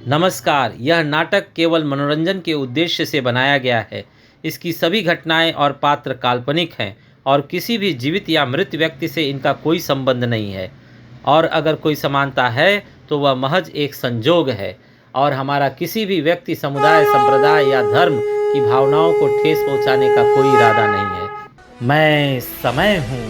नमस्कार। यह नाटक केवल मनोरंजन के उद्देश्य से बनाया गया है। इसकी सभी घटनाएं और पात्र काल्पनिक हैं और किसी भी जीवित या मृत व्यक्ति से इनका कोई संबंध नहीं है, और अगर कोई समानता है तो वह महज एक संजोग है और हमारा किसी भी व्यक्ति, समुदाय, संप्रदाय या धर्म की भावनाओं को ठेस पहुंचाने का कोई इरादा नहीं है। मैं समय हूँ।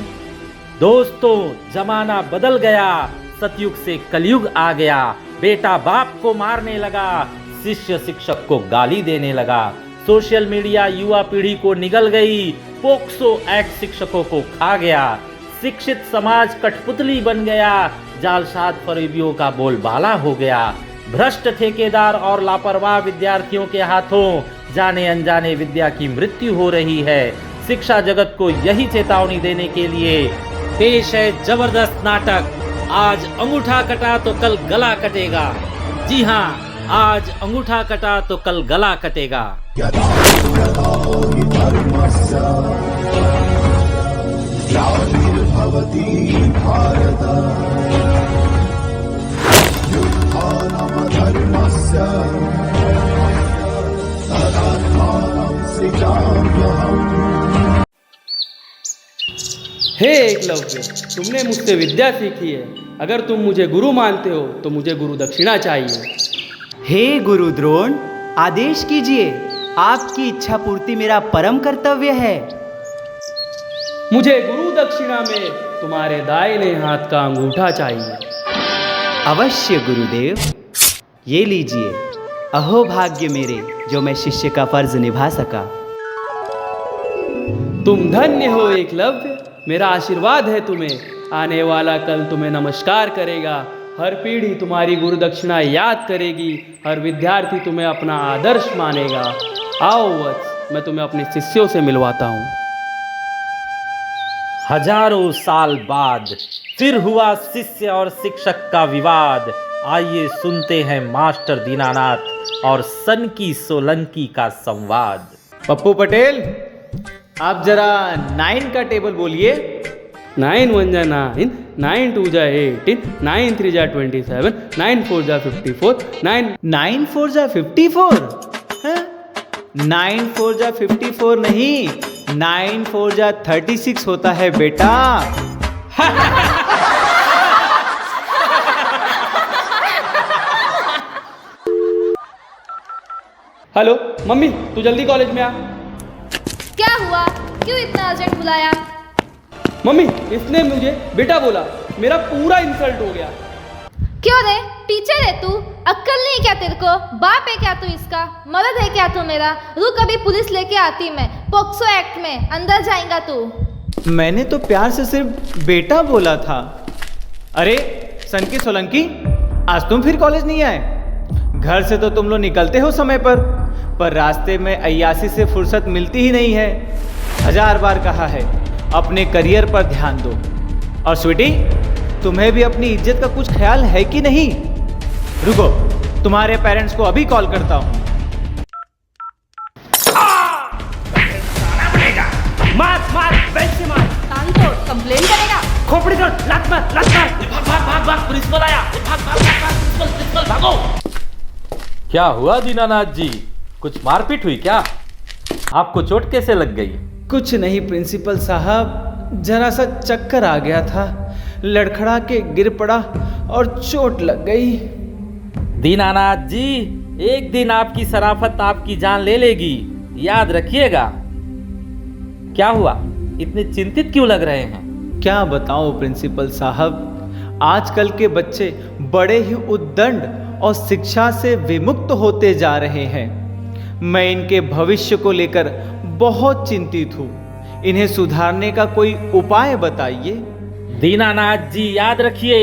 दोस्तों, जमाना बदल गया। सतयुग से कलयुग आ गया। बेटा बाप को मारने लगा, शिष्य शिक्षक को गाली देने लगा, सोशल मीडिया युवा पीढ़ी को निगल गई, पोक्सो एक्ट शिक्षकों को खा गया, शिक्षित समाज कठपुतली बन गया, जालसाज फरेबियों का बोलबाला हो गया, भ्रष्ट ठेकेदार और लापरवाह विद्यार्थियों के हाथों जाने अनजाने विद्या की मृत्यु हो रही है। शिक्षा जगत को यही चेतावनी देने के लिए पेश है जबरदस्त नाटक आज अंगूठा कटा तो कल गला कटेगा। जी हाँ, आज अंगूठा कटा तो कल गला कटेगा। हे एकलव्य, तुमने मुझसे विद्या सीखी है। अगर तुम मुझे गुरु मानते हो तो मुझे गुरु दक्षिणा चाहिए। हे गुरु द्रोण, आदेश कीजिए। आपकी इच्छा पूर्ति मेरा परम कर्तव्य है। मुझे गुरु दक्षिणा में तुम्हारे दाहिने हाथ का अंगूठा चाहिए। अवश्य गुरुदेव, ये लीजिए। अहो भाग्य मेरे, जो मैं शिष्य का फर्ज निभा सका। तुम धन्य हो एकलव्य, मेरा आशीर्वाद है तुम्हें। आने वाला कल तुम्हें नमस्कार करेगा। हर पीढ़ी तुम्हारी गुरु दक्षिणा याद करेगी। हर विद्यार्थी तुम्हें अपना आदर्श मानेगा। आओ वत्स, मैं तुम्हें अपने शिष्यों से मिलवाता हूँ। हजारों साल बाद फिर हुआ शिष्य और शिक्षक का विवाद। आइए सुनते हैं मास्टर दीनानाथ और सनकी सोलंकी का संवाद। पप्पू पटेल, आप जरा 9 का टेबल बोलिए। 9 1 जा 9, 9 2 जा 18, 9 3 जा 27, 9 4 जा 54, 9 4 जा 54? 9 4 जा 54 नहीं, 9 4 जा 36 होता है बेटा। हेलो मम्मी, तू जल्दी कॉलेज में आ। क्या हुआ? क्यों इतना अर्जेंट बुलाया? मम्मी, इसने मुझे बेटा बोला। मेरा पूरा इंसल्ट हो गया। क्यों रे? टीचर है तू? अक्ल नहीं क्या तेरे को? बाप है क्या तू इसका? मर्द है क्या तू मेरा? रुक, अभी पुलिस लेके आती मैं। पोक्सो एक्ट में अंदर जाएगा तू। मैंने तो प्यार से सिर्फ बेटा बोला था। अरे सनकी सोलंकी, आज तुम फिर कॉलेज नहीं आए? घर से तो तुम लोग निकलते हो समय पर रास्ते में अय्यासी से फुर्सत मिलती ही नहीं है। 1000 बार कहा है, अपने करियर पर ध्यान दो। और स्वीटी, तुम्हें भी अपनी इज्जत का कुछ ख्याल है कि नहीं? रुको, तुम्हारे पेरेंट्स को अभी कॉल करता हूँ। मार बेंच से मार। टांग तोड़, कंप्लेन करेगा। खोपड़ी तोड़, लात मार। भाग, प्रिंसिपल आया। भाग, प्रिंसिपल भागो। क्या हुआ दीनानाथ जी, कुछ मारपीट हुई क्या? आपको चोट कैसे लग गई? कुछ नहीं प्रिंसिपल साहब, जरा सा चक्कर आ गया था, लड़खड़ा के गिर पड़ा और चोट लग गई। दीनानाथ जी, एक दिन आपकी शराफत आपकी जान ले लेगी, याद रखिएगा। क्या हुआ, इतने चिंतित क्यों लग रहे हैं? क्या बताऊं प्रिंसिपल साहब, आजकल के बच्चे बड़े ही उद्दंड और शिक्षा से विमुक्त होते जा रहे हैं। मैं इनके भविष्य को लेकर बहुत चिंतित हूँ। इन्हें सुधारने का कोई उपाय बताइए। दीनानाथ जी, याद रखिए,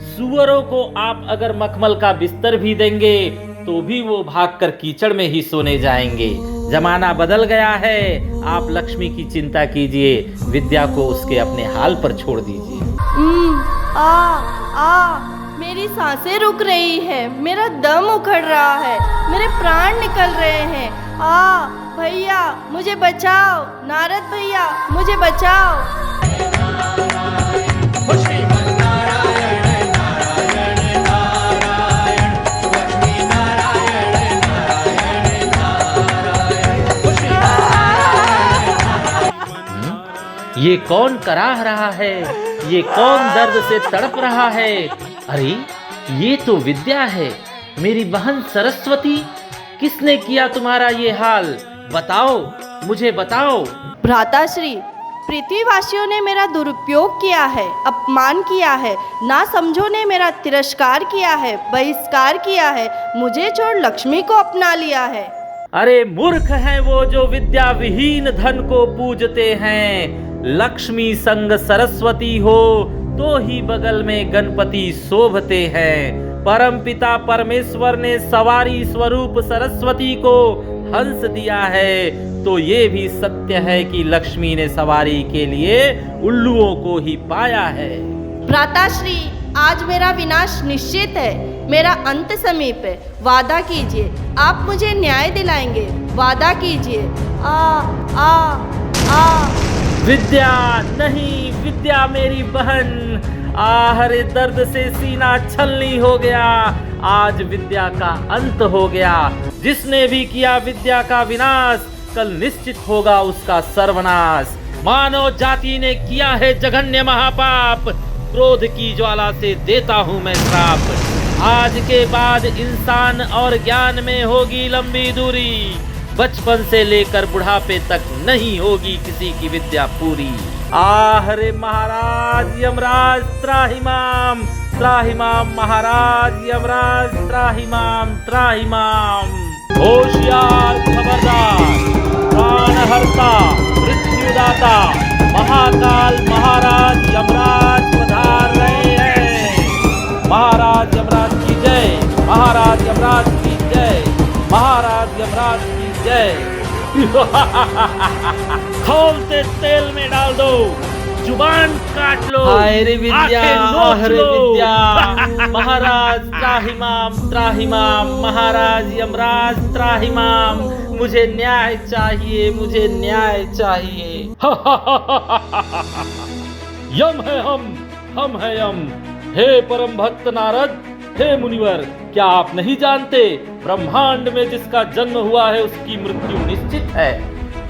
सुअरों को आप अगर मखमल का बिस्तर भी देंगे तो भी वो भागकर कीचड़ में ही सोने जाएंगे। जमाना बदल गया है। आप लक्ष्मी की चिंता कीजिए, विद्या को उसके अपने हाल पर छोड़ दीजिए। मेरी सांसें रुक रही है, मेरा दम उखड़ रहा है, मेरे प्राण निकल रहे हैं। भैया मुझे बचाओ, नारद भैया मुझे बचाओ। ये कौन कराह रहा है, ये कौन दर्द से तड़प रहा है? अरे ये तो विद्या है, मेरी बहन सरस्वती। किसने किया तुम्हारा ये हाल? बताओ, मुझे बताओ। भ्राताश्री, पृथ्वीवासियों ने मेरा दुरुपयोग किया है, अपमान किया है, ना समझो ने मेरा तिरस्कार किया है, बहिष्कार किया है, मुझे छोड़ लक्ष्मी को अपना लिया है। अरे मूर्ख हैं वो जो विद्या विहीन धन को पूजते हैं। लक्ष्मी संग सरस्वती हो तो ही बगल में गणपति शोभते हैं। परमपिता परमेश्वर ने सवारी स्वरूप सरस्वती को हंस दिया है, तो ये भी सत्य है कि लक्ष्मी ने सवारी के लिए उल्लुओं को ही पाया है। भ्राताश्री, आज मेरा विनाश निश्चित है, मेरा अंत समीप है। वादा कीजिए, आप मुझे न्याय दिलाएंगे। वादा कीजिए। आ आ आ विद्या नहीं, विद्या मेरी बहन। आहरे दर्द से सीना छलनी हो गया। आज विद्या का अंत हो गया। जिसने भी किया विद्या का विनाश, कल निश्चित होगा उसका सर्वनाश। मानव जाति ने किया है जघन्य महापाप, क्रोध की ज्वाला से देता हूँ मैं श्राप। आज के बाद इंसान और ज्ञान में होगी लंबी दूरी। बचपन से लेकर बुढ़ापे तक नहीं होगी किसी की विद्या पूरी। आहरे महाराज यमराज त्राहिमाम, त्राहिमाम महाराज यमराज त्राहिमाम, त्राहिमाम। होशियार खबरदार, प्राणहर्ता मृत्युदाता महाकाल महाराज यमराज पधार रहे हैं। महाराज यमराज की जय, महाराज यमराज की जय, महाराज यमराज की जय। खौलते तेल में डाल दो, जुबान काट लो। हाय रे विद्या, आंखें नोच लो। विद्या। महाराज त्राहिमाम, त्राहिमाम महाराज यमराज त्राहिमाम। मुझे न्याय चाहिए, मुझे न्याय चाहिए। यम है हम है यम। हे परम भक्त नारद, हे मुनिवर, क्या आप नहीं जानते ब्रह्मांड में जिसका जन्म हुआ है उसकी मृत्यु निश्चित है।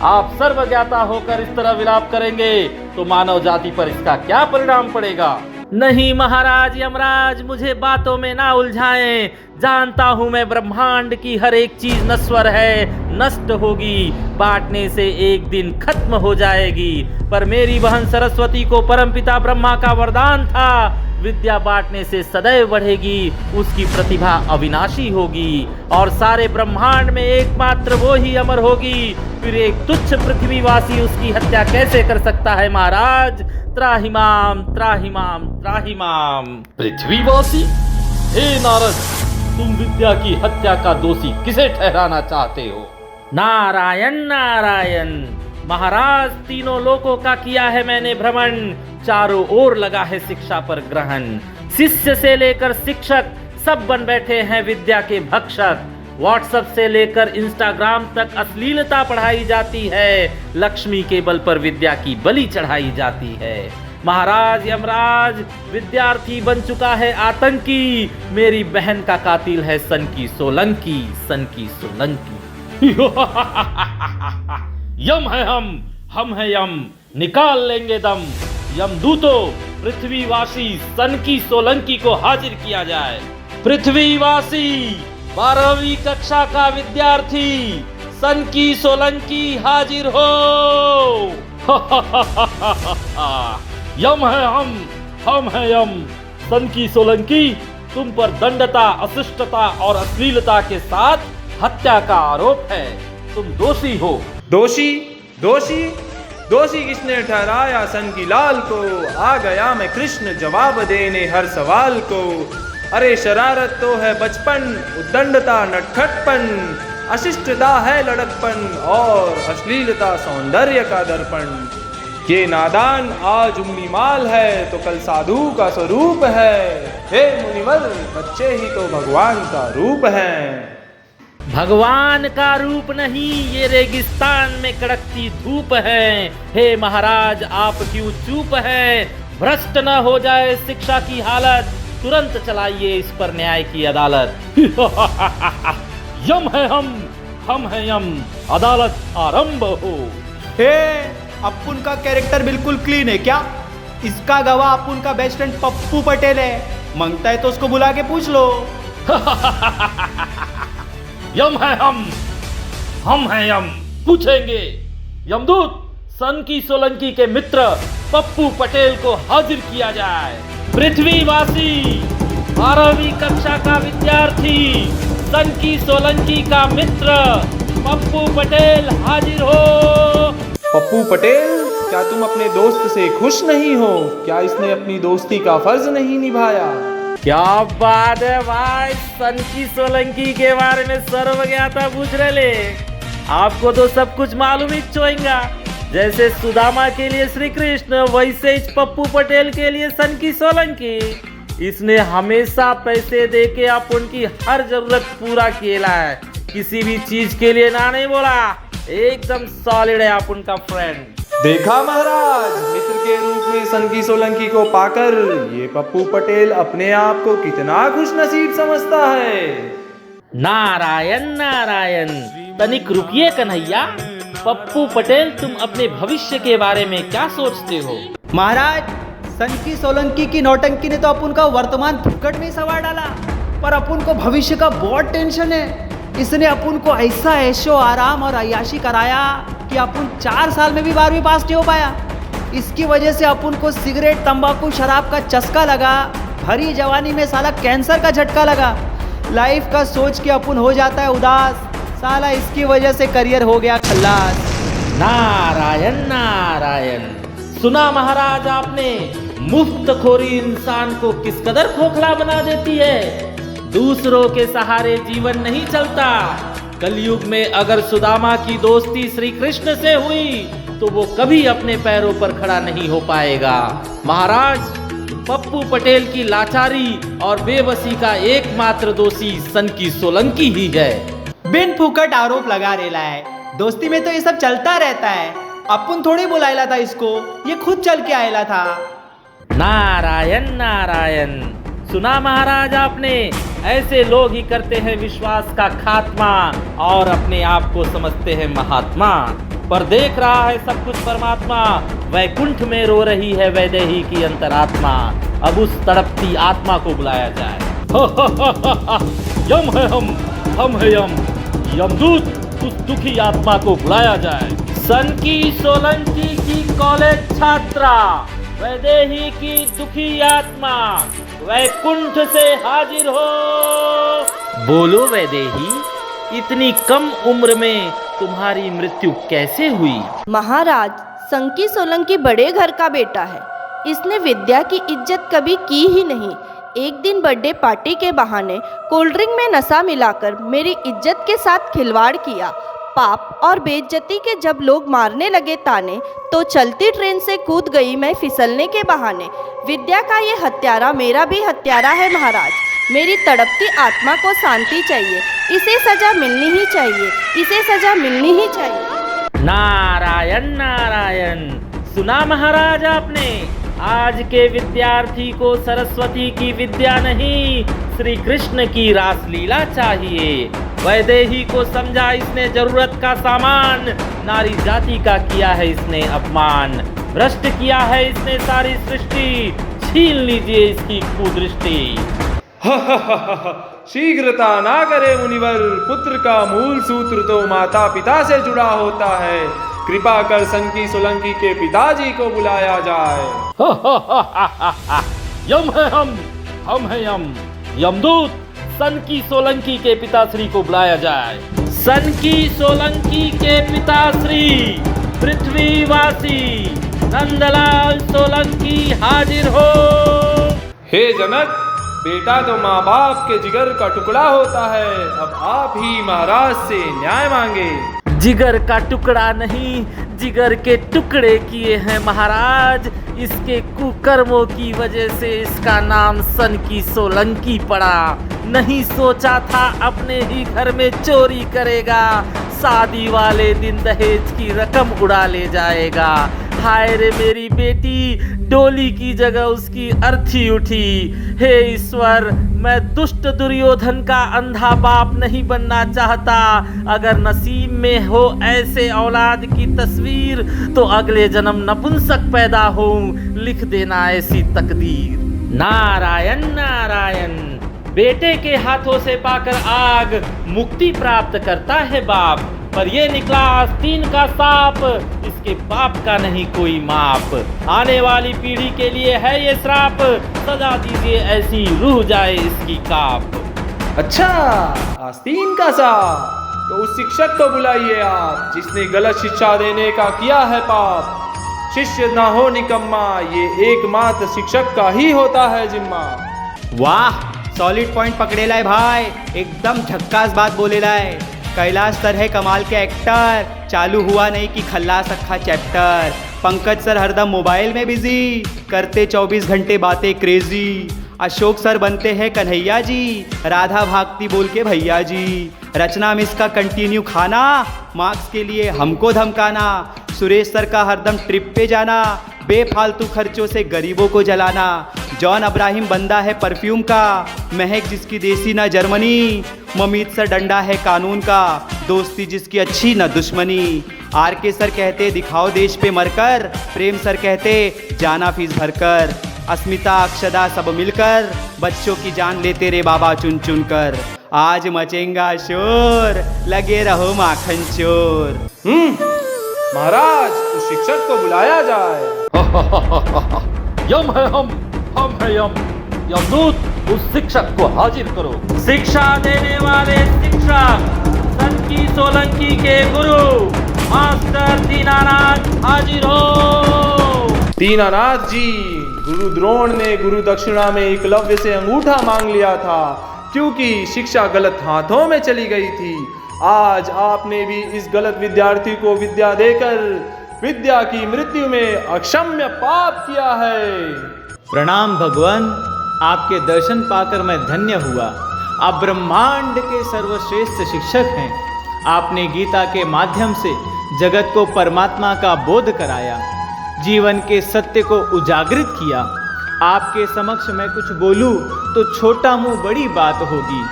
आप सर्वज्ञाता होकर इस तरह विलाप करेंगे तो मानव जाति पर इसका क्या परिणाम पड़ेगा? नहीं महाराज यमराज, मुझे बातों में ना उलझाएं। जानता हूँ मैं ब्रह्मांड की हर एक चीज नश्वर है, नष्ट होगी, बांटने से एक दिन खत्म हो जाएगी। पर मेरी बहन सरस्वती को परमपिता ब्रह्मा का वरदान था, विद्या बांटने से सदैव बढ़ेगी, उसकी प्रतिभा अविनाशी होगी और सारे ब्रह्मांड में एकमात्र वो ही अमर होगी। फिर एक तुच्छ पृथ्वीवासी उसकी हत्या कैसे कर सकता है महाराज? त्राहिमाम, त्राहिमाम, त्राहिमाम। पृथ्वीवासी? हे नारद, तुम विद्या की हत्या का दोषी किसे ठहराना चाहते हो? नारायण नारायण महाराज, तीनों लोकों का किया है मैंने भ्रमण, चारों ओर लगा है शिक्षा पर ग्रहण। शिष्य से लेकर शिक्षक सब बन बैठे हैं विद्या के भक्षक। व्हाट्सएप से लेकर इंस्टाग्राम तक अश्लीलता पढ़ाई जाती है, लक्ष्मी के बल पर विद्या की बलि चढ़ाई जाती है। महाराज यमराज, विद्यार्थी बन चुका है आतंकी, मेरी बहन का कातिल है सन की सोलंकी, सन की सोलंकी। यम है हम है यम, निकाल लेंगे दम। यमदूतों, पृथ्वीवासी सन की सोलंकी को हाजिर किया जाए। पृथ्वीवासी 12वीं कक्षा का विद्यार्थी सन की सोलंकी हाजिर हो। यम है हम है यम। सन की सोलंकी, तुम पर दंडता, अशिष्टता और अश्लीलता के साथ हत्या का आरोप है, तुम दोषी हो। दोषी दोषी दोषी किसने ठहराया सन की लाल को? आ गया मैं कृष्ण जवाब देने हर सवाल को। अरे शरारत तो है बचपन, उद्दंडता नटखटपन, अशिष्टता है लड़कपन और अश्लीलता सौंदर्य का दर्पण। ये नादान आज उंगली माल है तो कल साधु का स्वरूप है। हे मुनिवर, बच्चे ही तो भगवान का रूप हैं। भगवान का रूप नहीं, ये रेगिस्तान में कड़कती धूप है। हे महाराज, आप क्यों चुप हैं? भ्रष्ट न हो जाए शिक्षा की हालत, तुरंत चलाइए इस पर न्याय की अदालत। यम है हम है यम, अदालत आरंभ हो। हे अपुन का कैरेक्टर बिल्कुल क्लीन है क्या? इसका गवाह अपुन का बेस्ट फ्रेंड पप्पू पटेल है। मांगता है तो उसको बुला के पूछ लो। यम है हम हैं यम, पूछेंगे। यमदूत, सनकी सोलंकी के मित्र पप्पू पटेल को हाजिर किया जाए। पृथ्वीवासी 12वीं कक्षा का विद्यार्थी सनकी सोलंकी का मित्र पप्पू पटेल हाजिर हो। पप्पू पटेल, क्या तुम अपने दोस्त से खुश नहीं हो? क्या इसने अपनी दोस्ती का फर्ज नहीं निभाया? क्या बात है भाई, सनकी सोलंकी के बारे में सर्वज्ञता पूछ रहे ले। आपको तो सब कुछ मालूम ही चोएगा। जैसे सुदामा के लिए श्री कृष्ण, वैसे ही पप्पू पटेल के लिए सनकी सोलंकी। इसने हमेशा पैसे दे के आप उनकी हर जरूरत पूरा किया है, किसी भी चीज के लिए ना नहीं बोला। एकदम सॉलिड है आप उनका फ्रेंड। देखा महाराज, मित्र के रूप में सनकी सोलंकी को पाकर ये पप्पू पटेल अपने आप को कितना खुश नसीब समझता है। नारायण नारायण, तनिक रुकिए कन्हैया। पप्पू पटेल, तुम अपने भविष्य के बारे में क्या सोचते हो? महाराज, सनकी सोलंकी की नौटंकी ने तो अपुन का वर्तमान फुकट में सवार डाला, पर अपुन को भविष्य का बहुत टेंशन है। इसने अपुन को ऐसा ऐशो आराम और अय्याशी कराया कि अपुन 4 साल में भी 12वीं पास नहीं हो पाया। इसकी वजह से अपुन को सिगरेट, तंबाकू, शराब का चस्का लगा। भरी जवानी में साला कैंसर का झटका लगा। लाइफ का सोच के अपुन हो जाता है उदास। साला इसकी वजह से करियर हो गया खल्लास। नारायण नारायण, सुना महाराज आपने, मुफ्तखोरी इंसान को किस कदर खोखला बना देती है। दूसरों के सहारे जीवन नहीं चलता। कलयुग में अगर सुदामा की दोस्ती श्री कृष्ण से हुई तो वो कभी अपने पैरों पर खड़ा नहीं हो पाएगा। महाराज, पप्पू पटेल की लाचारी और बेबसी का एकमात्र दोषी सनकी सोलंकी ही है। बिन फुकट आरोप लगा रेला है। दोस्ती में तो ये सब चलता रहता है। अपुन थोड़ी बुलाएला था इसको, ये खुद चल के आएला था। नारायण नारायण, सुना महाराज आपने, ऐसे लोग ही करते हैं विश्वास का खात्मा और अपने आप को समझते हैं महात्मा। पर देख रहा है सब कुछ परमात्मा। वैकुंठ में रो रही है वैदेही की अंतरात्मा। अब उस तड़पती आत्मा को बुलाया जाए। यम है हम है यम। यमदूत, उस दुखी आत्मा को बुलाया जाए। सनकी सोलंकी की कॉलेज छात्रा वैदेही की दुखी आत्मा वैकुंठ से हाजिर हो। बोलो वैदेही, इतनी कम उम्र में तुम्हारी मृत्यु कैसे हुई? महाराज, सनकी सोलंकी बड़े घर का बेटा है। इसने विद्या की इज्जत कभी की ही नहीं। एक दिन बर्थडे पार्टी के बहाने कोल्ड ड्रिंक में नशा मिलाकर मेरी इज्जत के साथ खिलवाड़ किया। पाप और बेइज्जती के जब लोग मारने लगे ताने, तो चलती ट्रेन से कूद गई मैं फिसलने के बहाने। विद्या का ये हत्यारा मेरा भी हत्यारा है महाराज। मेरी तड़पती आत्मा को शांति चाहिए। इसे सजा मिलनी ही चाहिए। इसे सजा मिलनी ही चाहिए। नारायण नारायण, सुना महाराज आपने, आज के विद्यार्थी को सरस्वती की विद्या नहीं, श्री कृष्ण की रासलीला चाहिए। वैदेही को समझा इसने जरूरत का सामान। नारी जाति का किया है इसने अपमान। भ्रष्ट किया है इसने सारी सृष्टि। छीन लीजिए इसकी कुदृष्टि। शीघ्रता ना करे मुनिवर, पुत्र का मूल सूत्र तो माता पिता से जुड़ा होता है। कृपा कर सनकी सोलंकी के पिताजी को बुलाया जाए। यम है हम है यम। यमदूत, सनकी सोलंकी के पिताश्री को बुलाया जाए। सनकी सोलंकी के पिताश्री पृथ्वीवासी नंदलाल सोलंकी हाजिर हो। हे जनक, बेटा तो माँ बाप के जिगर का टुकड़ा होता है। अब आप ही महाराज से न्याय मांगे। जिगर का टुकड़ा नहीं, जिगर के टुकड़े किए हैं महाराज। इसके कुकर्मों की वजह से इसका नाम सनकी सोलंकी पड़ा। नहीं सोचा था अपने ही घर में चोरी करेगा। शादी वाले दिन दहेज की रकम उड़ा ले जाएगा। हाय रे मेरी बेटी, डोली की जगह उसकी अर्थी उठी। हे ईश्वर, मैं दुष्ट दुर्योधन का अंधा बाप नहीं बनना चाहता। अगर नसीब में हो ऐसे औलाद की तस्वीर तो अगले जन्म नपुंसक पैदा हो, लिख देना ऐसी तकदीर। नारायण नारायण, बेटे के हाथों से पाकर आग मुक्ति प्राप्त करता है बाप, पर ये निकला आस्तीन का साप, इसके बाप का नहीं कोई माप। आने वाली पीढ़ी के लिए है ये श्राप, सजा दीजिए ऐसी रूह जाए इसकी काप। अच्छा, आस्तीन का साप, तो उस शिक्षक को बुलाइए आप जिसने गलत शिक्षा देने का किया है पाप। शिष्य ना हो निकम्मा, ये एकमात्र शिक्षक का ही होता है जिम्मा। वाह, सॉलिड पॉइंट पकड़े लाए भाई, एकदम झक्कास बात बोले लाए। कैलाश सर है कमाल के एक्टर, चालू हुआ नहीं कि खल्लास अखा चैप्टर। पंकज सर हरदम मोबाइल में बिजी, करते 24 घंटे बातें क्रेजी। अशोक सर बनते हैं कन्हैया जी, राधा भागती बोल के भैया जी। रचना मिस का कंटिन्यू खाना, मार्क्स के लिए हमको धमकाना। सुरेश सर का हरदम ट्रिप पे जाना, बेफालतू खर्चों से गरीबों को जलाना। जॉन अब्राहिम बंदा है परफ्यूम का, महक जिसकी देसी ना जर्मनी। ममीत सर डंडा है कानून का, दोस्ती जिसकी अच्छी न दुश्मनी। आर के सर कहते दिखाओ देश पे मरकर, प्रेम सर कहते जाना फीस भरकर। अस्मिता अक्षदा सब मिलकर, बच्चों की जान लेते रे बाबा चुन चुन कर। आज मचेंगा शोर, लगे रहो माखन चोर। महाराज, उस शिक्षक को बुलाया जाए। यम है हम है यम। यमदूत, उस शिक्षक को हाजिर करो। शिक्षा देने वाले शिक्षक, सनकी सोलंकी के गुरु मास्टर दीनानाथ हाजिर हो। दीनानाथ जी, गुरु द्रोण ने गुरु दक्षिणा में एकलव्य से अंगूठा मांग लिया था, क्योंकि शिक्षा गलत हाथों में चली गई थी। आज आपने भी इस गलत विद्यार्थी को विद्या देकर विद्या की मृत्यु में अक्षम्य पाप किया है। प्रणाम भगवान, आपके दर्शन पाकर मैं धन्य हुआ। आप ब्रह्मांड के सर्वश्रेष्ठ शिक्षक हैं। आपने गीता के माध्यम से जगत को परमात्मा का बोध कराया, जीवन के सत्य को उजागृत किया। आपके समक्ष मैं कुछ बोलूं तो छोटा मुंह बड़ी बात होगी,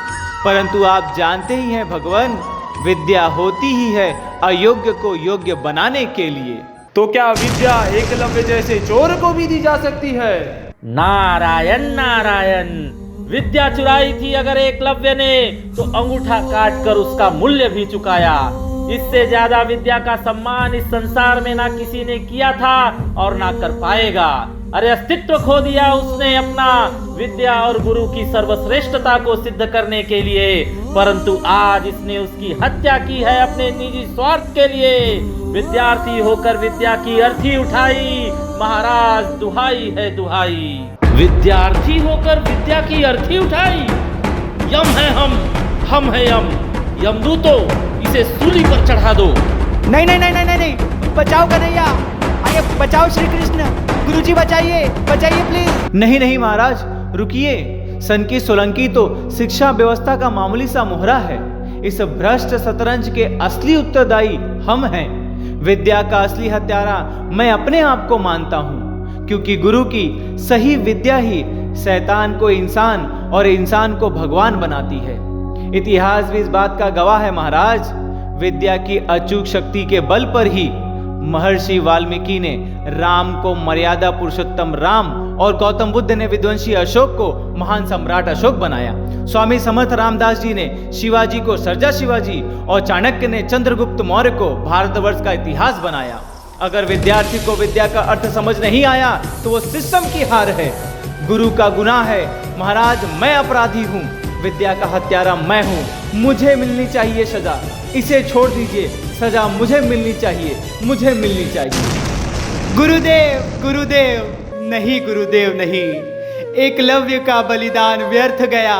परंतु आप जानते ही हैं भगवान, विद्या होती ही है अयोग्य को योग्य बनाने के लिए। तो क्या विद्या एकलव्य जैसे चोर को भी दी जा सकती है? नारायण नारायण, विद्या चुराई थी अगर एकलव्य ने तो अंगूठा काट कर उसका मूल्य भी चुकाया। इससे ज्यादा विद्या का सम्मान इस संसार में ना किसी ने किया था और ना कर पाएगा। अरे अस्तित्व खो दिया उसने अपना, विद्या और गुरु की सर्वश्रेष्ठता को सिद्ध करने के लिए, परंतु आज इसने उसकी हत्या की है अपने निजी स्वार्थ के लिए। विद्यार्थी होकर विद्या की अर्थी उठाई, महाराज दुहाई है दुहाई। विद्यार्थी होकर विद्या की अर्थी उठाई, यम है हम है यम। यमदूतो, इसे सूली पर चढ़ा दो। नहीं नहीं नहीं नहीं नहीं, बचाओ कन्हैया, अरे बचाओ श्री कृष्ण, गुरुजी बचाइए बचाइए प्लीज। नहीं नहीं महाराज, रुकिए। सनकी सोलंकी तो शिक्षा व्यवस्था का मामूली सा मोहरा है। इस भ्रष्ट शतरंज के असली उत्तरदायी हम हैं। विद्या का असली हत्यारा मैं अपने आप को मानता हूँ, क्योंकि गुरु की सही विद्या ही शैतान को इंसान और इंसान को भगवान बनाती है। इतिहास भी इस बात का गवाह है महाराज। विद्या की अचूक शक्ति के बल पर ही महर्षि वाल्मीकि ने राम को मर्यादा पुरुषोत्तम राम और गौतम बुद्ध ने विध्वंसी अशोक को महान सम्राट अशोक बनाया। स्वामी समर्थ रामदास जी ने शिवाजी को सर्जा शिवाजी और चाणक्य ने चंद्रगुप्त मौर्य को भारतवर्ष का इतिहास बनाया। अगर विद्यार्थी को विद्या का अर्थ समझ नहीं आया तो वो सिस्टम की हार है, गुरु का गुनाह है। महाराज, मैं अपराधी हूँ, विद्या का हत्यारा मैं हूँ, मुझे मिलनी चाहिए सजा। इसे छोड़ दीजिए, सजा मुझे मिलनी चाहिए, मुझे मिलनी चाहिए। गुरुदेव गुरुदेव नहीं, गुरुदेव नहीं, एकलव्य का बलिदान व्यर्थ गया।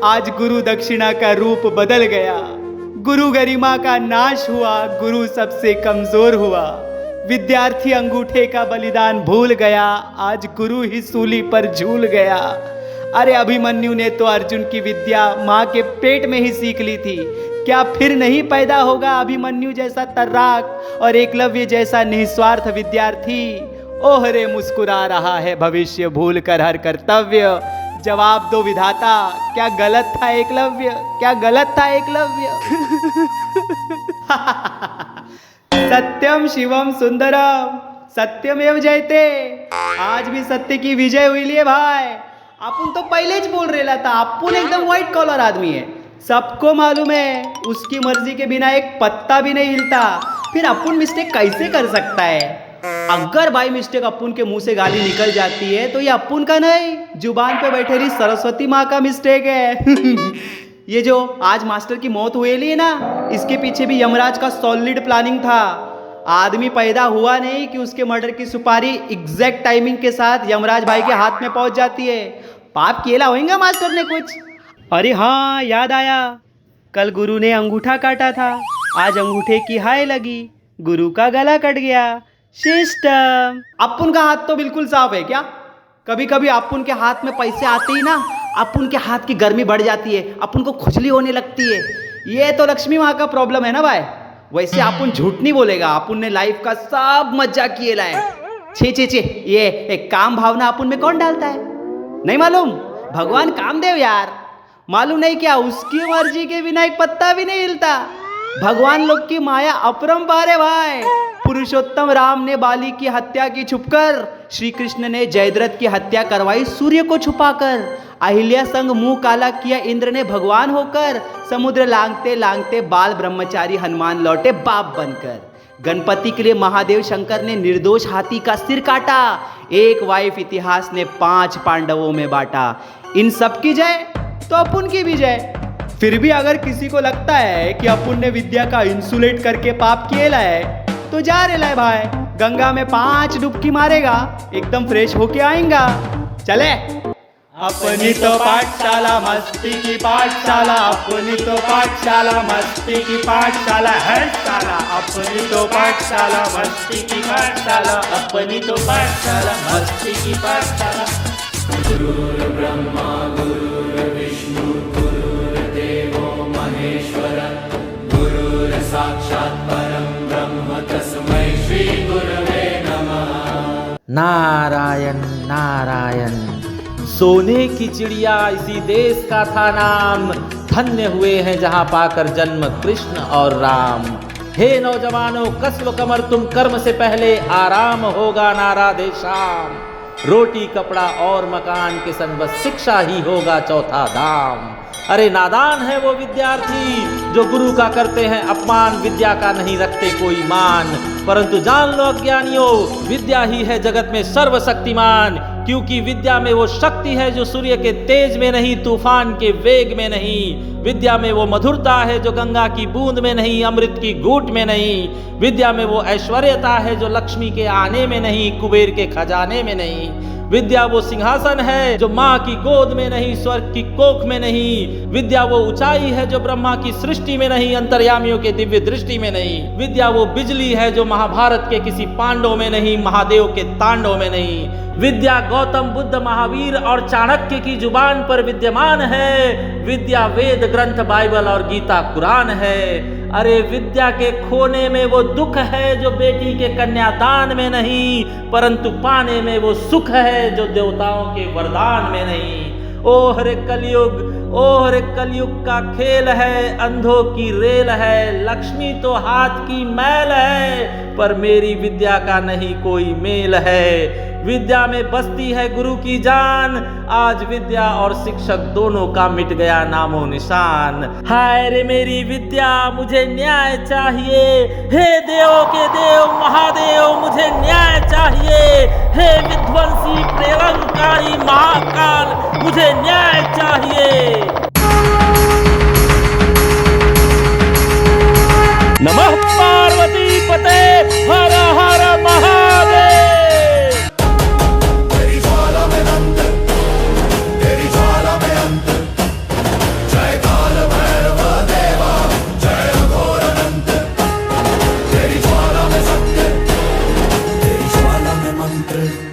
आज गुरु दक्षिणा का रूप बदल गया। गुरु गरिमा का नाश हुआ, गुरु सबसे कमजोर हुआ। विद्यार्थी अंगूठे का बलिदान भूल गया, आज गुरु ही सूली पर झूल गया। अरे अभिमन्यु ने तो अर्जुन की विद्या माँ के पेट में ही सीख ली थी, क्या फिर नहीं पैदा होगा अभिमन्यु जैसा तर्राक और एकलव्य जैसा निस्वार्थ विद्यार्थी? ओह रे मुस्कुरा रहा है भविष्य भूल कर हर कर्तव्य। जवाब दो विधाता, क्या गलत था एकलव्य, क्या गलत था एकलव्य? सत्यम शिवम सुंदरम सत्यमेव जयते। आज भी सत्य की विजय हुई लिए भाई। अपन तो पहले ही बोल रहा था, अपन एकदम व्हाइट कॉलर आदमी है, सबको मालूम है उसकी मर्जी के बिना एक पत्ता भी नहीं हिलता। फिर अपन मिस्टेक कैसे कर सकता है? अगर बाई मिस्टेक अपन के मुंह से गाली निकल जाती है तो ये अपन का नहीं, जुबान पे बैठेली सरस्वती माँ का मिस्टेक है। ये जो आज मास्टर की मौत हुई है ना, इसके पीछे भी यमराज का सॉलिड प्लानिंग था। आदमी पैदा हुआ नहीं कि उसके मर्डर की सुपारी एग्जैक्ट टाइमिंग के साथ यमराज भाई के हाथ में पहुंच जाती है। पाप किया होगा मास्टर ने कुछ। अरे हाँ, याद आया, कल गुरु ने अंगूठा काटा था, आज अंगूठे की हाय लगी, गुरु का गला कट गया। सिस्टम। अपन का हाथ तो बिल्कुल साफ है क्या? कभी कभी अपन के हाथ में पैसे आते ही ना, अपन के हाथ की गर्मी बढ़ जाती है, अपन को खुजली होने लगती है। ये तो लक्ष्मी माँ का प्रॉब्लम है ना भाई। वैसे अपन झूठ नहीं बोलेगा, अपन ने लाइफ का सब मजा किए लाए। छे ये एक काम भावना अपन में कौन डालता है? नहीं मालूम? भगवान कामदेव यार। मालूम नहीं क्या, उसकी मर्जी के बिना एक पत्ता भी नहीं हिलता। भगवान लोग की माया अपरंपार है भाई। पुरुषोत्तम राम ने बाली की हत्या की छुपकर, श्री कृष्ण ने जयद्रथ की हत्या करवाई सूर्य को छुपाकर, अहिल्या संग मुंह काला किया इंद्र ने भगवान होकर, समुद्र लांगते लांगते बाल ब्रह्मचारी हनुमान लौटे बाप बनकर, गणपति के लिए महादेव शंकर ने निर्दोष हाथी का सिर काटा, एक वाइफ इतिहास ने 5 पांडवों में बांटा। इन सब की जय तो अपन की भी जय। फिर भी अगर किसी को लगता है कि अपन ने विद्या का इंसुलेट करके पाप किए है तो जा रे लाए भाई, गंगा में 5 डुबकी मारेगा, एकदम फ्रेश होके आएगा। चले। अपनी तो पाठशाला मस्ती की पाठशाला, अपनी तो पाठशाला मस्ती की पाठशाला है शाला, अपनी तो पाठशाला मस्ती की पाठशाला, अपनी तो पाठशाला मस्ती की पाठशाला। गुरुर् ब्रह्मा गुरुर्विष्णु गुरुर्देवो महेश्वर, गुरुर् साक्षात् परं ब्रह्म तस्मै श्री गुरवे नमः। नारायण नारायण। सोने की चिड़िया इसी देश का था नाम, धन्य हुए हैं जहां पाकर जन्म कृष्ण और राम। हे नौजवानों, कस लो कमर, तुम कर्म से पहले आराम होगा नारा दे शाम। रोटी कपड़ा और मकान के संग बस शिक्षा ही होगा चौथा दाम। अरे नादान है वो विद्यार्थी जो गुरु का करते हैं अपमान, विद्या का नहीं रखते कोई मान। परंतु जान लो अज्ञानियों, विद्या ही है जगत में सर्वशक्तिमान, क्योंकि विद्या में वो शक्ति है जो सूर्य के तेज में नहीं, तूफान के वेग में नहीं। विद्या में वो मधुरता है जो गंगा की बूंद में नहीं, अमृत की घूंट में नहीं। विद्या में वो ऐश्वर्यता है जो लक्ष्मी के आने में नहीं, कुबेर के खजाने में नहीं। विद्या वो सिंहासन है जो माँ की गोद में नहीं, स्वर्ग की कोख में नहीं। विद्या वो ऊंचाई है जो ब्रह्मा की सृष्टि में नहीं, अंतर्यामियों के दिव्य दृष्टि में नहीं। विद्या वो बिजली है जो महाभारत के किसी पांडव में नहीं, महादेव के तांडव में नहीं। विद्या गौतम बुद्ध महावीर और चाणक्य की जुबान पर विद्यमान है। विद्या वेद ग्रंथ बाइबल और गीता कुरान है। अरे विद्या के खोने में वो दुख है जो बेटी के कन्यादान में नहीं, परंतु पाने में वो सुख है जो देवताओं के वरदान में नहीं। ओह रे कलयुग, ओह रे कलयुग का खेल है, अंधों की रेल है। लक्ष्मी तो हाथ की मैल है, पर मेरी विद्या का नहीं कोई मेल है। विद्या में बसती है गुरु की जान, आज विद्या और शिक्षक दोनों का मिट गया नामो निशान। हाय रे मेरी विद्या, मुझे न्याय चाहिए। हे देवों के देव महादेव, मुझे न्याय चाहिए। हे विध्वंसी प्रलंकारी महाकाल, मुझे न्याय चाहिए। नमः पार्वती पते, हर हर महादेव। मंत्र